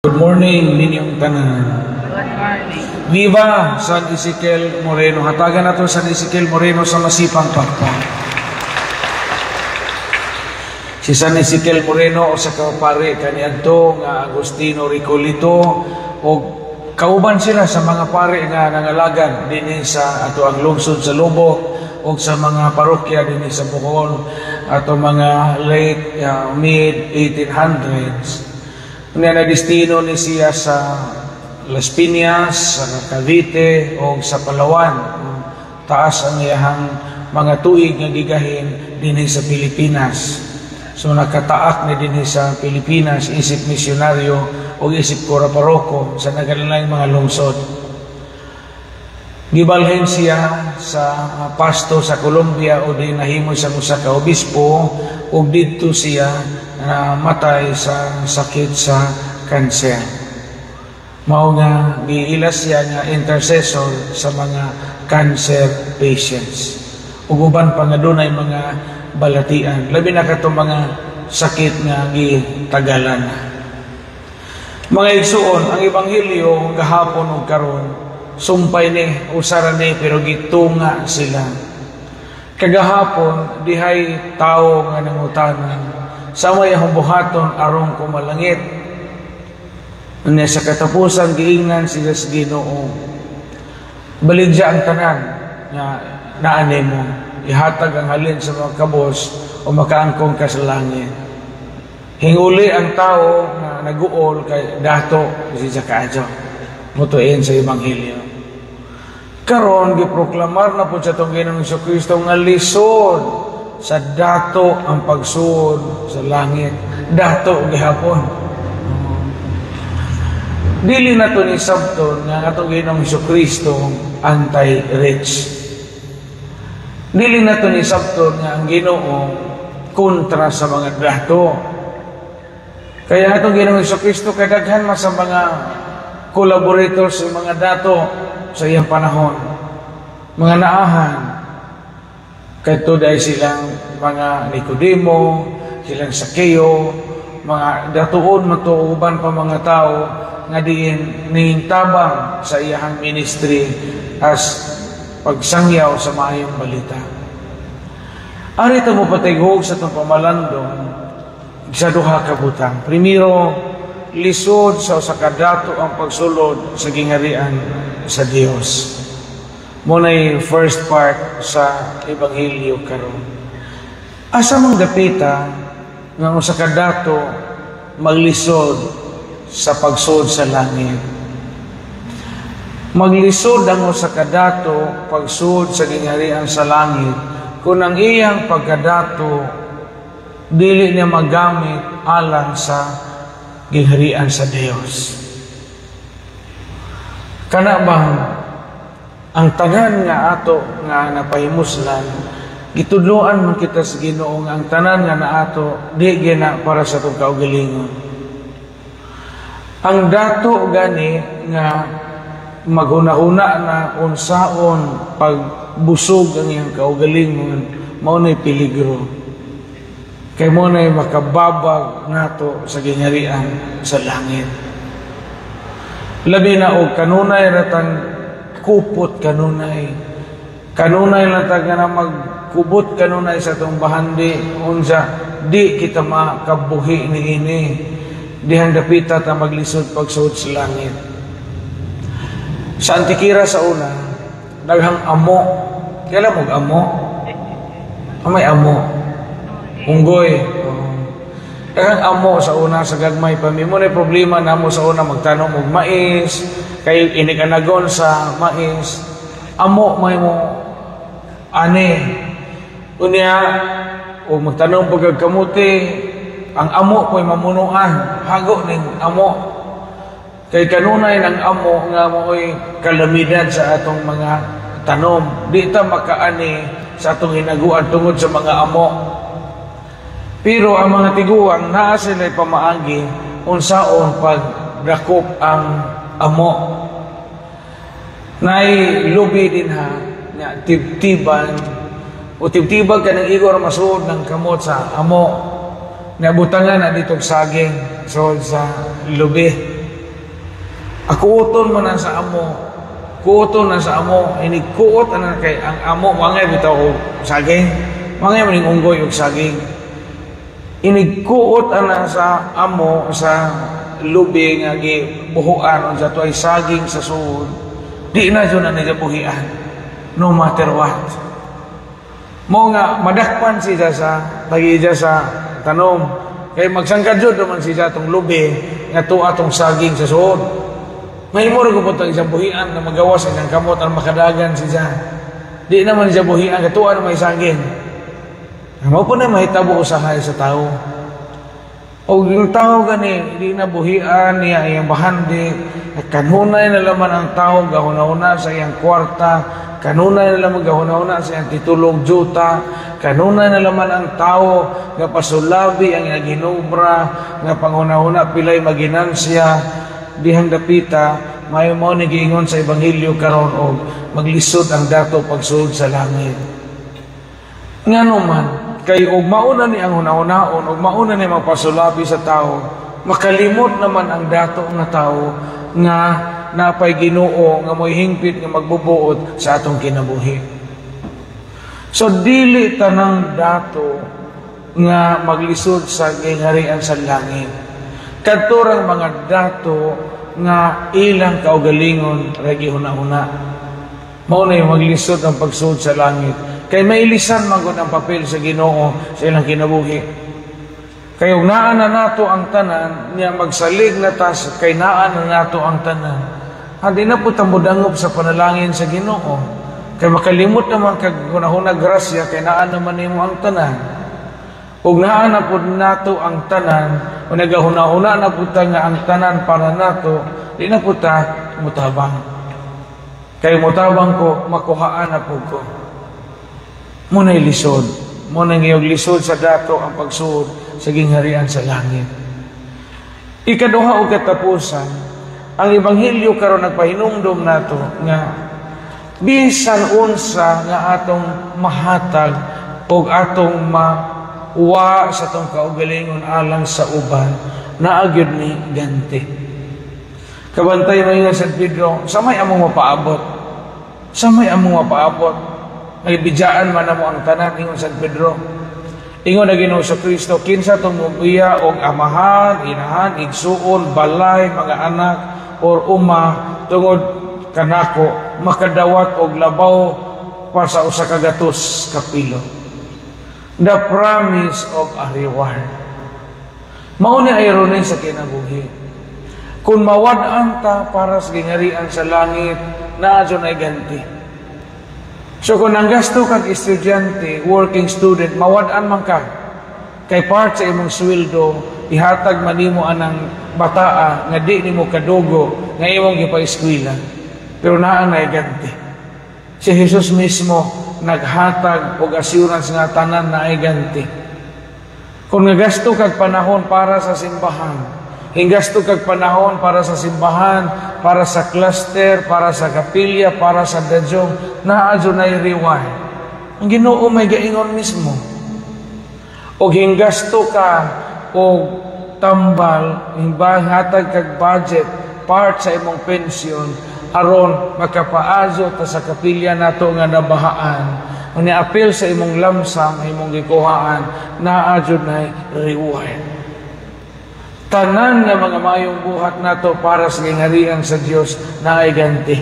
Good morning ninyong tanan. Good morning. Viva San Ezekiel Moreno. Hatagan nato San Ezekiel Moreno sa masipang pakpak. Si San Ezekiel Moreno o sa kapare kaniadto nga Agustino Ricolito o kauban sila sa mga pare nga nangalagan dinhi sa ato ang lungsod sa Lubok o sa mga parokya dinhi sa Bohol ato mga late mid 1800s. Nga na destino ni siya sa Las Piñas, sa Cavite o sa Palawan. Taas ang iyahang mga tuig nga gigahin dinhi sa Pilipinas. So nakataak ni dinhi sa Pilipinas isip misyonaryo o isip kora paroko sa nagalalay mga lungsod. Gibalhin siya sa pasto sa Colombia o di nahimo sa usa ka obispo o didto siya na matay sa sakit sa kanser. Mao nga giilas siya nga intercessor sa mga cancer patients. Ug uban pa nga dunay mga balatian, labi na kato mga sakit nga gitagalan. Mga igsuon, ang ebanghelyo gahapon ug karon sumpay ni usara ni pero gitunga sila. Kagahapon dihay tao nga nangutanan sa may buhaton arong kumalangit. Unya sa katapusan giingnan sila sa Ginoo. Baligya ang tanan nga naanay mo. Ihatag ang halin sa mga kabos o makaangkong ka sa langit. Hinguli ang tao na naguol kay dato si Jakaadyo. Mutuin sa ebanghelyo. Karon giproklamar na po sa itong Ginoong Jesucristo nga lisod sa dato ang pagsuod sa langit. Dato gihapon. Dili na to ni sabton nga atong Ginoong Jesucristo anti-rich. Dili na to ni sabton nga ang Ginoo kontra sa mga dato. Kaya atong Ginoong Jesucristo kadaghan mas sa mga collaborators sa mga dato sa iyang panahon. Mga naahan kadto dahil silang mga Nicodemo, silang Sakeo, mga datuon matuuban pa mga tao nga diin nintabang sa iyang ministry as pagsangyaw sa maayong balita. Ari ta mo patigog sa itong pamalandong sa duha ka butang. Primero, lisod sa kadato ang pagsulod sa gingarian sa Dios. Muna'y first part sa ebanghelyo karon. Asa mong dapita nga sa kadato maglisod sa pagsud sa langit. Maglisod ang sa kadato pagsud sa gingarian sa langit kung ang iyang pagkadato dili niya magamit alang sa gingharian sa Dios. Kana bang ang tanan nga ato nga napahimuslan gitudloan man kita sa Ginoo nga ang tanan nga naato di gina para sa tong kaugalingon. Ang dato gani nga maghuna-huna na unsaon pagbusog ang iyang kaugalingon mao nay peligro. Kay mo na'y makababag nato sa gingharian sa langit. Labi na o kanunay ratang kupot kanunay. Kanunay latag na magkubot kanunay sa itong bahandi. Unsa, di kita makabuhi ni ini. Dihang dapita ta maglisod pagsuod sa langit. Sa Antikira sa una, daghang amo. Kailan mo amo? May amo. Unggoy. Daghang amo sa una sa gagmay pa. Mo na problema namo sa una magtanong og mais, kay inikanagon sa mais. Amo may mo ani. Unya o magtanong pag kamuti, ang amo ko'y mamunuan, hago ning amo. Kay kanunay ng amo nga mo'y kalamidad sa atong mga tanom. Di ta makaani sa atong hinaguan tungod sa mga amo. Pero ang mga tiguang naa sila'y pamaagi unsaon pagdakop ang amo. Nay lubi din ha, nga tibtiban o tibtibag ka ng igor masuod ng kamot sa amo. Nabutangan na ditong saging so sa lubi. Akuoton man na sa amo, kuoton na sa amo, inigkuot na kay ang amo, mangay bitaw o saging, mangay maning unggoy o saging. Inigkuot na sa amo, sa lubi nga gibuhuan, sa to ay saging sa suod, di na dyan na nigabuhian, no matter what. Mo nga, madakpan siya sa, lagi siya sa tanom, kay magsangkad dyan naman siya itong lubi, nga to atong saging sa suod. Mahimo rin ko po itong isang buhian na magawas sa isang kamot ang makadagan siya. Di naman siya buhian, katuan na may saging. Mo po na mahitabo usahay sa tao. O yung tao gani, di na buhian niya iyang bahandi, kanunay na laman ang tao, gahuna-una sa iyang kwarta, kanunay na laman gahuna-una sa iyang titulog juta, kanunay na laman ang tao, nga pasulabi ang iyang ginubra, nga panghuna-una pilay maginansya, dihang dapita, may mo nagiingon sa Ebanghelyo karon og maglisod ang dato pagsuod sa langit. Ngano man, kay og mauna ni ang hunahunaon, og mauna ni magpasulabi sa tao, makalimot naman ang dato nga tao nga napay Ginoo nga mo'y hingpit nga magbubuot sa atong kinabuhi. So dili tanang dato nga maglisod sa gingharian sa langit. Kadturang mga dato nga ilang kaugalingon ragi huna-huna. Mao na yung maglisod ang pagsuod sa langit. Kay mailisan man gud ang papel sa Ginoo sa ilang kinabuhi. Kay ug naa na nato ang tanan, niya magsalig na tas kay naa na nato ang tanan. Hindi na po tambudangop sa panalangin sa Ginoo. Kay makalimot naman kag hunahuna grasya kay naa naman nimo ang tanan. Ug naa na pud nato ang tanan, o nagahuna-huna na pud nga ang tanan para nato, di na pud ta mutabang. Kay mutabang ko, makuhaan na pud ko. Muna lisod, muna ngayog lisod sa dato ang pagsuod sa gingharian sa langit. Ikaduha o katapusan, ang Ebanghelyo karon nagpahinumdom nato nga bisan unsa nga atong mahatag o atong wa sa tong kaugalingon alang sa uban, naagyod ni ganti. Kabantay mo nga San Pedro, samay among mapaabot. Samay among mapaabot. Nagbijaan man mo ang tanan, ingon San Pedro. Ingon na Ginoo sa Kristo, kinsa tong mubiya og amahan, inahan, igsuon, balay, mga anak, or uma, tungod kanako, makadawat og labaw para sa usa ka gatos ka pilo. The promise of a reward. Mao ni irony sa kinabuhi. Kung mawad-an ta para sa gingharian sa langit, naadyo na ganti. So kung ang gasto kag estudyante, working student, mawad-an man ka, kay part sa imong sweldo, ihatag man nimo anang bataa nga di nimo kadugo nga imong gipa-eskwela. Pero naa na ganti. Si Jesus mismo naghatag og assurance nga tanan na ay ganti. Kung nagasto kag panahon para sa simbahan, hingasto kag panahon para sa simbahan, para sa cluster, para sa kapilya, para sa dadyong, naadyo na reward. Ang Ginoo may gaingon mismo. Og hingasto ka og tambal, hatag kag budget, part sa imong pensyon, aron makapaazo ta sa kapilya nato nga nabahaan. Ang apil sa imong lamsam, imong gikuhaan, naadyo na reward. Tanan nga mga mayong buhat nato para sa gingharian sa Dios na ay ganti.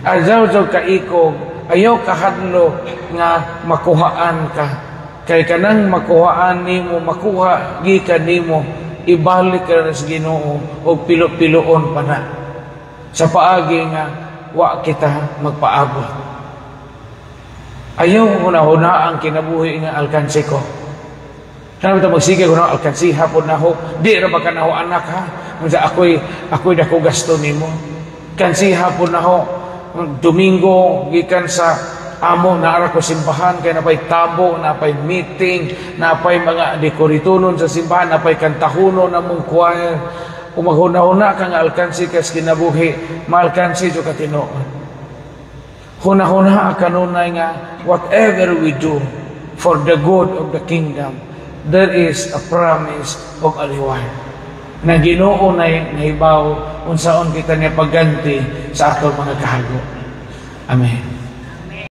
Adyaw kaikog, ayaw kahadlo nga makuhaan ka. Kay kanang makuhaan nimo, makuha gikan nimo, ibalik ka na sa Ginoo og pilo-piloon pa na. Sa paagi nga, wa kita magpaabot. Ayaw huna-huna ang kinabuhi nga alkansi ko. Kaya ito magsige ko na alkansi hapon na ho. Di na ba ka na ho anak ha? Ako'y dako gasto nimo. Kansi hapon na ho. Domingo, gikan sa amo, naara ko simbahan, kaya napay tabo, napay meeting, napay mga dekoritunon sa simbahan, napay kantahuno na mong choir. Kung maghuna-huna ka nga alkansi kas kinabuhi, maalkansi jo ka tinuod. Huna-huna kanunay nga, whatever we do for the good of the kingdom, there is a promise of a reward. na Ginoo na nahibaw unsaon kita niya pagganti sa ato mga kahago. Amen.